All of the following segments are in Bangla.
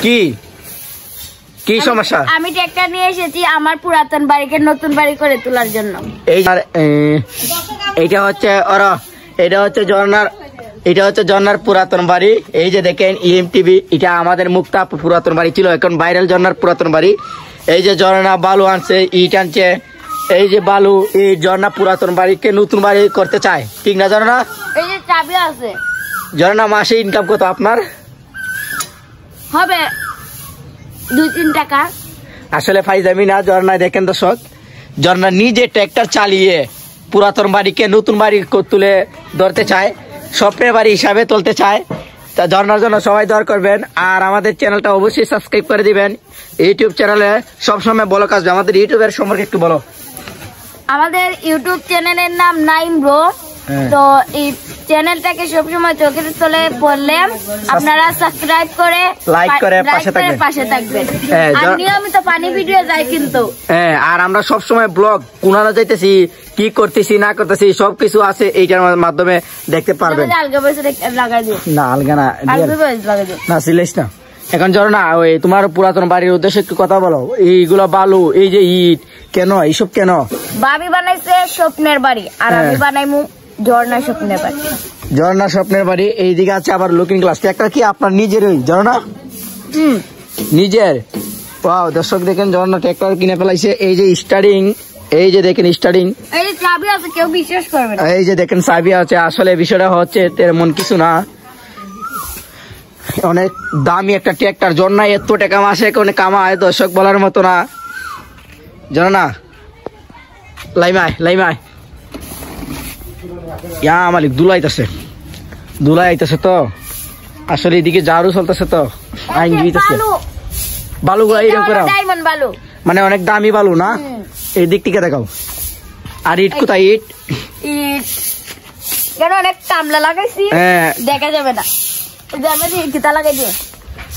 কি কি সমস্যা? আমি ট্রাক্টর নিয়ে এসেছি আমার পুরাতন বাড়িকে নতুন বাড়ি করে তোলার জন্য। এইটা হচ্ছে ঝর্ণার পুরাতন বাড়ি। এই যে দেখেন EMTV, এটা আমাদের মুক্তা পুরাতন বাড়ি ছিল, এখন ভাইরাল ঝর্ণার পুরাতন বাড়ি। এই যে ঝর্ণা বালু আনছে, ইট আনছে, এই যে বালু, এই ঝর্ণা পুরাতন বাড়িকে নতুন বাড়ি করতে চায়, ঠিক না ঝর্ণা? এই যে চাবি আছে। ঝর্ণা মাসে ইনকাম কত আপনার হবে? 2-3 টাকা। আসলে ফাইজামি না ঝর্ণা। দেখেন দর্শক, ঝর্ণা নিজে ট্রাক্টর চালিয়ে পুরাতন বাড়িকে নতুন বাড়ি তুলে ধরতে চায়, স্বপ্নের বাড়ি হিসাবে তুলতে চায়। তা ঝর্ণার জন্য সবাই দোয়া করবেন, আর আমাদের চ্যানেলটা অবশ্যই সাবস্ক্রাইব করে দিবেন। ইউটিউব চ্যানেলে সবসময় বলো কাজ। আমাদের ইউটিউবের সম্পর্কে একটু বলো। আমাদের ইউটিউব চ্যানেলের নাম নাইম ব্রো। তো এই চ্যানেলটাকে সবসময় চোখের তলে পড়লে আপনারা সাবস্ক্রাইব করে লাইক করে পাশে থাকবেন। আর নিয়মিত পানি ভিডিও যায় কিন্তু। হ্যাঁ, আর আমরা সবসময় ব্লগ কোনারা যাইতেছি, কি করতেছি না করতেছি সবকিছু আছে এইটার মাধ্যমে দেখতে পারবেন। না আলগা না না সিলেস না। এখন ঝর্ণা, ওই তোমার পুরাতন বাড়ির উদ্দেশ্যে একটু কথা বলো। এইগুলো বালু, এই যে ইট, কেন এইসব কেন? ভাবি বানাইছে স্বপ্নের বাড়ি, আর আমি বানাইমু ঝর্ণা স্বপ্নের বাড়ি। ঝর্ণা স্বপ্নের বাড়ি। এইদিকে আছে আবার লুকিং গ্লাস। একটা কি আপনার নিজের ওই ঝর্ণা? নিজের। ওয়াও, দর্শক দেখেন ঝর্ণা ট্রাক্টর কিনে ফেলাইছে। এই যে স্টারিং, এই যে দেখেন স্টারিং, এই যে চাবি আছে, কেউ বিশ্বাস করবে না। এই যে দেখেন চাবি আছে। আসলে বিষয়টা হচ্ছে তেমন কিছু না, অনেক দামি একটা ট্রাক্টর। ঝর্ণা এত টাকা মাসে কোনে কামায়, দর্শক বলার মতো না। ঝর্ণা লাইমায় ইয়া মালিক দুলাইতেছে তো। আসলে এদিকে ঝাড়ু চলতেছে তো, আইন দিতেছে। বালুগুলো এইরকম করে, মানে অনেক দামি বালু না? এই দিক থেকে দেখাও। আর ইট কোথায়? ইট কেন অনেক কামলা লাগাইছি, দেখা যাবে না।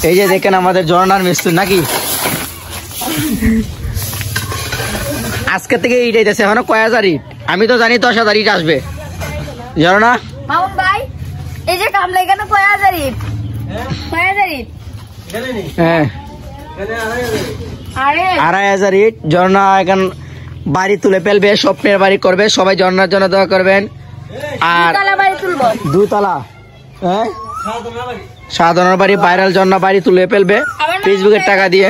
এই যে দেখেন আমাদের ঝর্ণার মিস্ত্রি নাকি আজকে থেকে ইট আইতেছে। এখনো কয় হাজার ইট? আমি তো জানি 10,000 ইট আসবে। ঝর্ণা মামুন ভাই, এই যে কামলা এখানে 5,000 ইট। 5,000 ইট? হ্যাঁ, 2,500 ইট। ঝর্ণা এখন বাড়ি তুলে ফেলবে, স্বপ্নের বাড়ি করবে। সবাই ঝর্ণার জন্য দোয়া করবেন। আর 2 তলা, হ্যাঁ, সাধারণ বাড়ি, ভাইরাল ঝর্ণা বাড়ি তুলে ফেলবে ফেসবুকের টাকা দিয়ে।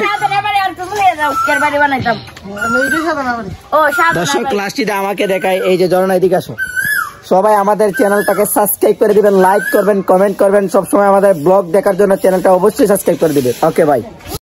দর্শক ক্লাসটিতে আমাকে দেখায়। এই যে ঝর্ণা, এদিকে আসো। সবাই আমাদের চ্যানেলটাকে সাবস্ক্রাইব করে দিবেন, লাইক করবেন, কমেন্ট করবেন। সবসময় আমাদের ব্লগ দেখার জন্য চ্যানেলটা অবশ্যই সাবস্ক্রাইব করে দিবেন। ওকে ভাই।